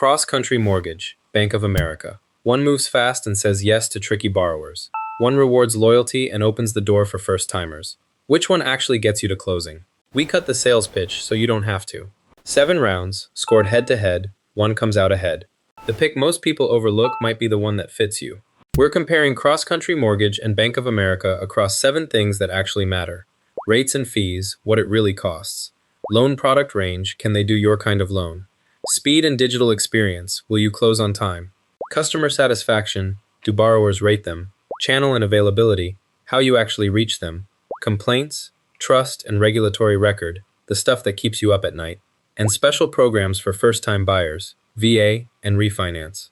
CrossCountry Mortgage, Bank of America. One moves fast and says yes to tricky borrowers. One rewards loyalty and opens the door for first-timers. Which one actually gets you to closing? We cut the sales pitch so you don't have to. 7 rounds, scored head-to-head, one comes out ahead. The pick most people overlook might be the one that fits you. We're comparing CrossCountry Mortgage and Bank of America across 7 things that actually matter. Rates and fees, what it really costs. Loan product range, can they do your kind of loan? Speed and digital experience, will you close on time? Customer satisfaction, do borrowers rate them? Channel and availability, how you actually reach them? Complaints, trust and regulatory record, the stuff that keeps you up at night. And special programs for first-time buyers, VA and refinance.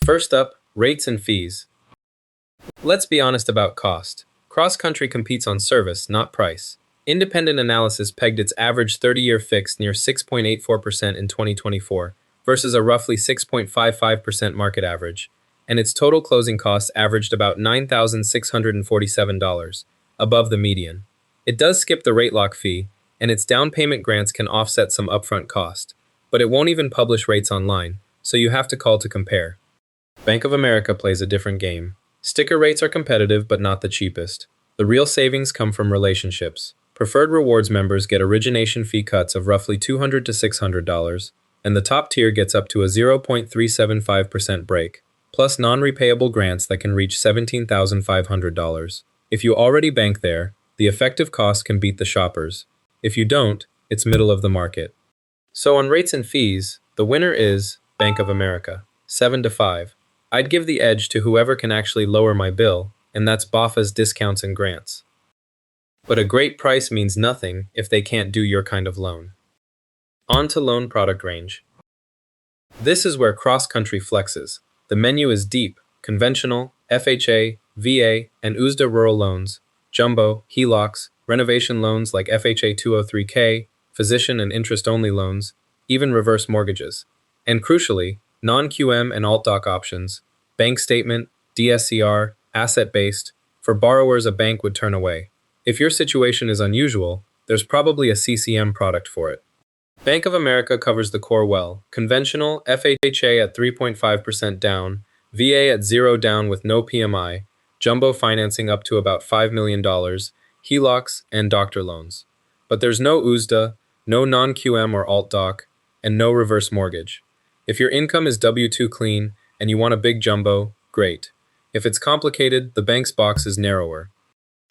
First up, rates and fees. Let's be honest about cost. CrossCountry competes on service, not price. Independent analysis pegged its average 30-year fix near 6.84% in 2024 versus a roughly 6.55% market average, and its total closing costs averaged about $9,647, above the median. It does skip the rate lock fee, and its down payment grants can offset some upfront cost, but it won't even publish rates online, so you have to call to compare. Bank of America plays a different game. Sticker rates are competitive but not the cheapest. The real savings come from relationships. Preferred Rewards members get origination fee cuts of roughly $200 to $600, and the top tier gets up to a 0.375% break, plus non-repayable grants that can reach $17,500. If you already bank there, the effective cost can beat the shoppers. If you don't, it's middle of the market. So on rates and fees, the winner is Bank of America, 7 to 5. I'd give the edge to whoever can actually lower my bill, and that's BAFA's discounts and grants. But a great price means nothing if they can't do your kind of loan. On to loan product range. This is where CrossCountry flexes. The menu is deep: conventional, FHA, VA, and USDA rural loans, jumbo, HELOCs, renovation loans like FHA 203K, physician and interest-only loans, even reverse mortgages. And crucially, non-QM and alt-doc options, bank statement, DSCR, asset-based, for borrowers a bank would turn away. If your situation is unusual, there's probably a CCM product for it. Bank of America covers the core well: conventional, FHA at 3.5% down, VA at 0 down with no PMI, jumbo financing up to about $5 million, HELOCs, and doctor loans. But there's no USDA, no non-QM or alt-doc, and no reverse mortgage. If your income is W-2 clean and you want a big jumbo, great. If it's complicated, the bank's box is narrower.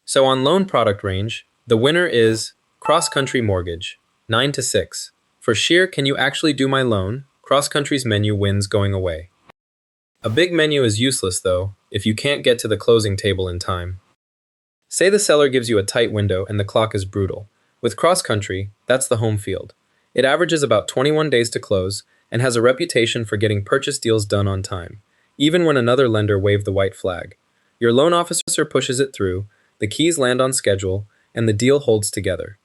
So on loan product range, the winner is CrossCountry Mortgage, 9 to 6. For sheer can you actually do my loan, CrossCountry's menu wins going away. A big menu is useless though, if you can't get to the closing table in time. Say the seller gives you a tight window and the clock is brutal. With CrossCountry, that's the home field. It averages about 21 days to close and has a reputation for getting purchase deals done on time, even when another lender waved the white flag. Your loan officer pushes it through, the keys land on schedule, and the deal holds together.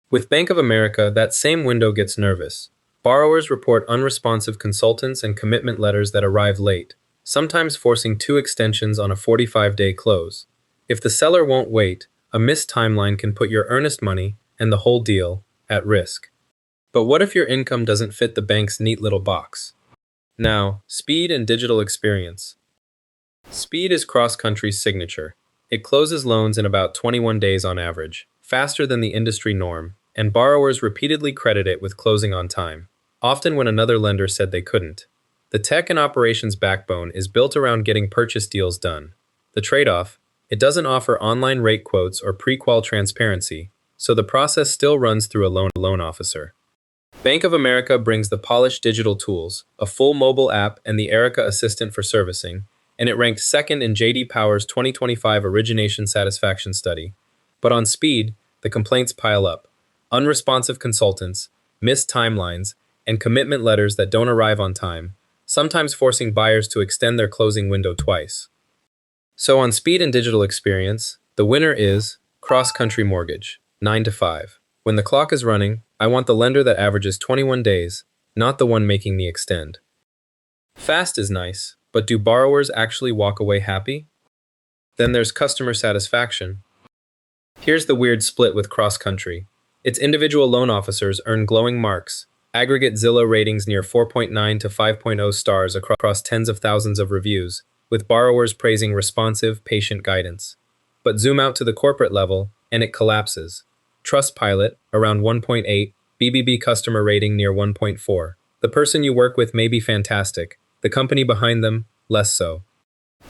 With Bank of America, that same window gets nervous. Borrowers report unresponsive consultants and commitment letters that arrive late, sometimes forcing 2 extensions on a 45-day close. If the seller won't wait, a missed timeline can put your earnest money and the whole deal at risk. But what if your income doesn't fit the bank's neat little box? Now, speed and digital experience. Speed is CrossCountry's signature. It closes loans in about 21 days on average, faster than the industry norm, and borrowers repeatedly credit it with closing on time, often when another lender said they couldn't. The tech and operations backbone is built around getting purchase deals done. The trade-off: it doesn't offer online rate quotes or pre-qual transparency, so the process still runs through a loan officer. Bank of America brings the polished digital tools, a full mobile app, and the Erica Assistant for servicing, and it ranked second in J.D. Power's 2025 Origination Satisfaction Study. But on speed, the complaints pile up: unresponsive consultants, missed timelines, and commitment letters that don't arrive on time, sometimes forcing buyers to extend their closing window twice. So on speed and digital experience, the winner is CrossCountry Mortgage, 9 to 5. When the clock is running, I want the lender that averages 21 days, not the one making me extend. Fast is nice, but do borrowers actually walk away happy? Then there's customer satisfaction. Here's the weird split with CrossCountry. Its individual loan officers earn glowing marks, Aggregate Zillow ratings near 4.9 to 5.0 stars across tens of thousands of reviews, with borrowers praising responsive, patient guidance. But zoom out to the corporate level, and it collapses. Trustpilot, around 1.8, BBB customer rating near 1.4. The person you work with may be fantastic, the company behind them, less so.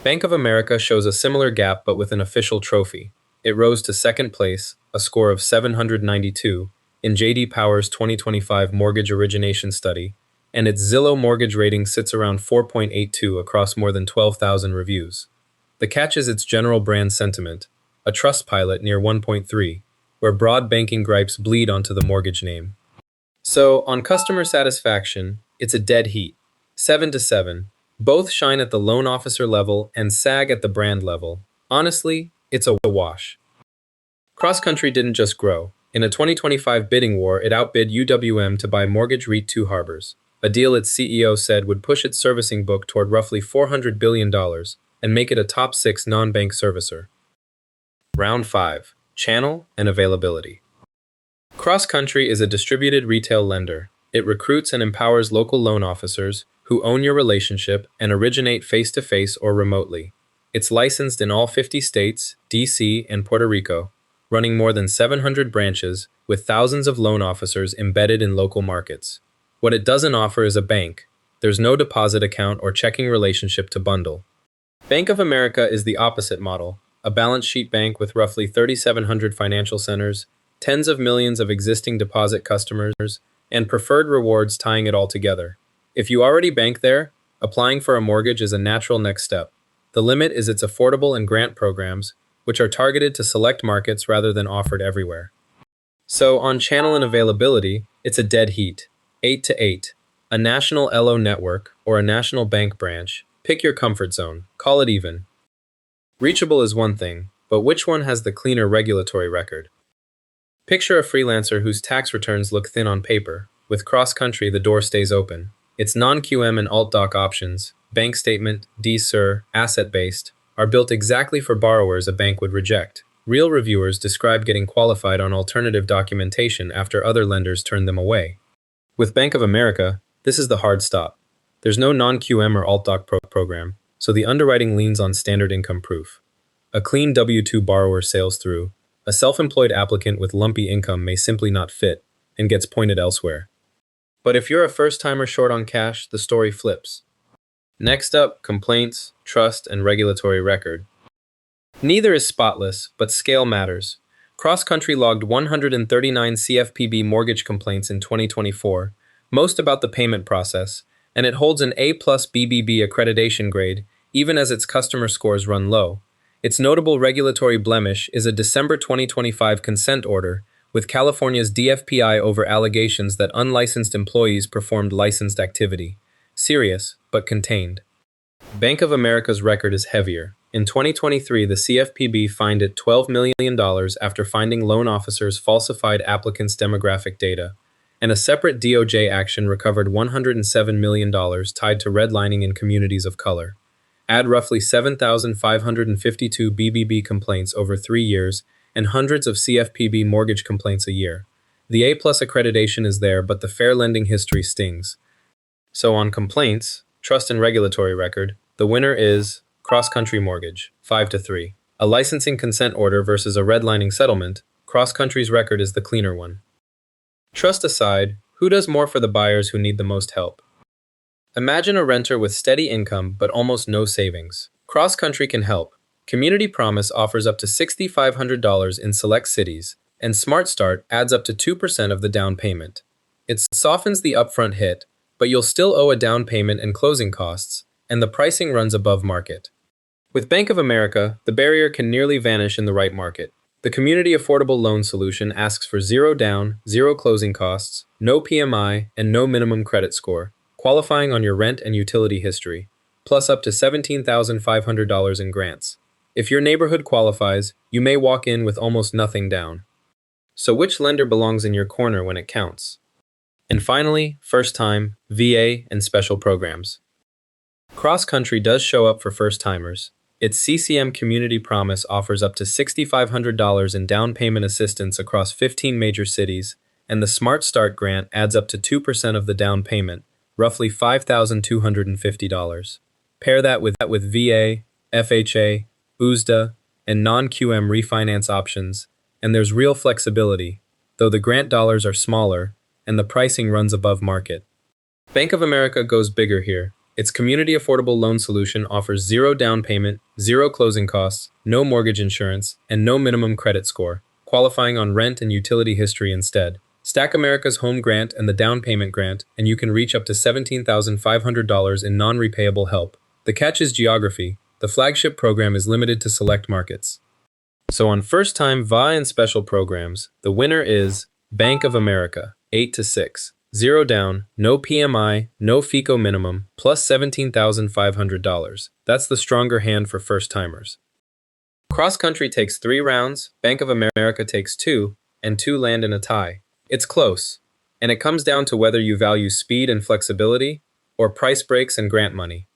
Bank of America shows a similar gap but with an official trophy. It rose to second place, a score of 792, in J.D. Power's 2025 mortgage origination study, and its Zillow mortgage rating sits around 4.82 across more than 12,000 reviews. The catch is its general brand sentiment, a Trustpilot near 1.3, where broad banking gripes bleed onto the mortgage name. So, on customer satisfaction, it's a dead heat. 7 to 7. Both shine at the loan officer level and sag at the brand level. Honestly, it's a wash. CrossCountry didn't just grow. In a 2025 bidding war, it outbid UWM to buy Mortgage REIT Two Harbors, a deal its CEO said would push its servicing book toward roughly $400 billion and make it a top 6 non-bank servicer. Round 5. Channel and availability. CrossCountry is a distributed retail lender. It recruits and empowers local loan officers who own your relationship and originate face-to-face or remotely. It's licensed in all 50 states, DC, and Puerto Rico, running more than 700 branches with thousands of loan officers embedded in local markets. What it doesn't offer is a bank. There's no deposit account or checking relationship to bundle. Bank of America is the opposite model, a balance sheet bank with roughly 3,700 financial centers, tens of millions of existing deposit customers, and preferred rewards tying it all together. If you already bank there, applying for a mortgage is a natural next step. The limit is its affordable and grant programs, which are targeted to select markets rather than offered everywhere. So on channel and availability, it's a dead heat. 8 to 8. A national LO network or a national bank branch. Pick your comfort zone. Call it even. Reachable is one thing, but which one has the cleaner regulatory record? Picture a freelancer whose tax returns look thin on paper. With CrossCountry, the door stays open. Its non-QM and alt-doc options, bank statement, D-Sur, asset-based, are built exactly for borrowers a bank would reject. Real reviewers describe getting qualified on alternative documentation after other lenders turn them away. With Bank of America, this is the hard stop. There's no non-QM or alt-doc program, so the underwriting leans on standard income proof. A clean W-2 borrower sails through. A self-employed applicant with lumpy income may simply not fit and gets pointed elsewhere. But if you're a first-timer short on cash, the story flips. Next up, complaints, trust, and regulatory record. Neither is spotless, but scale matters. CrossCountry logged 139 CFPB mortgage complaints in 2024, most about the payment process, and it holds an A+ BBB accreditation grade, even as its customer scores run low. Its notable regulatory blemish is a December 2025 consent order, with California's DFPI over allegations that unlicensed employees performed licensed activity. Serious, but contained. Bank of America's record is heavier. In 2023, the CFPB fined it $12 million after finding loan officers falsified applicants' demographic data, and a separate DOJ action recovered $107 million tied to redlining in communities of color. Add roughly 7,552 BBB complaints over 3 years and hundreds of CFPB mortgage complaints a year. The A+ accreditation is there, but the fair lending history stings. So on complaints, trust and regulatory record, the winner is CrossCountry Mortgage, 5 to 3. A licensing consent order versus a redlining settlement, CrossCountry's record is the cleaner one. Trust aside, who does more for the buyers who need the most help? Imagine a renter with steady income but almost no savings. CrossCountry can help. Community Promise offers up to $6,500 in select cities, and Smart Start adds up to 2% of the down payment. It softens the upfront hit, but you'll still owe a down payment and closing costs, and the pricing runs above market. With Bank of America, the barrier can nearly vanish in the right market. The Community Affordable Loan Solution asks for 0 down, 0 closing costs, no PMI, and no minimum credit score, qualifying on your rent and utility history, plus up to $17,500 in grants. If your neighborhood qualifies, you may walk in with almost nothing down. So which lender belongs in your corner when it counts? And finally, first time, VA, and special programs. CrossCountry does show up for first-timers. Its CCM Community Promise offers up to $6,500 in down payment assistance across 15 major cities, and the Smart Start grant adds up to 2% of the down payment, roughly $5,250. Pair that with VA, FHA, USDA, and non-QM refinance options, and there's real flexibility, though the grant dollars are smaller and the pricing runs above market. Bank of America goes bigger here. Its community affordable loan solution offers zero down payment, zero closing costs, no mortgage insurance, and no minimum credit score, qualifying on rent and utility history instead. Stack America's home grant and the down payment grant, and you can reach up to $17,500 in non-repayable help. The catch is geography. The flagship program is limited to select markets. So on first-time VA and special programs, the winner is Bank of America, 8-6. Zero down, no PMI, no FICO minimum, plus $17,500. That's the stronger hand for first-timers. CrossCountry takes 3 rounds, Bank of America takes 2, and 2 land in a tie. It's close, and it comes down to whether you value speed and flexibility, or price breaks and grant money.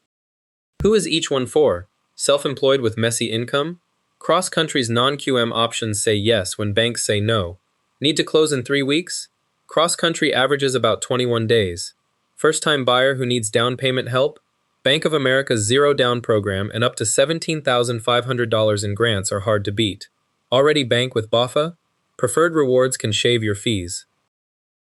Who is each one for? Self-employed with messy income? CrossCountry's non-QM options say yes when banks say no. Need to close in 3 weeks? CrossCountry averages about 21 days. First-time buyer who needs down payment help? Bank of America's zero down program and up to $17,500 in grants are hard to beat. Already bank with BOFA? Preferred rewards can shave your fees.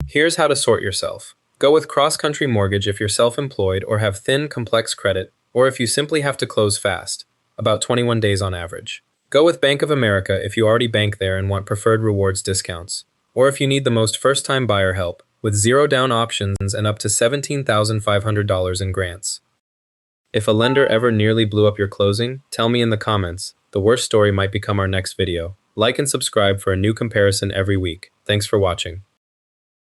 Here's how to sort yourself. Go with CrossCountry Mortgage if you're self-employed or have thin, complex credit, or if you simply have to close fast, about 21 days on average. Go with Bank of America if you already bank there and want preferred rewards discounts, or if you need the most first-time buyer help, with zero down options and up to $17,500 in grants. If a lender ever nearly blew up your closing, tell me in the comments. The worst story might become our next video. Like and subscribe for a new comparison every week. Thanks for watching.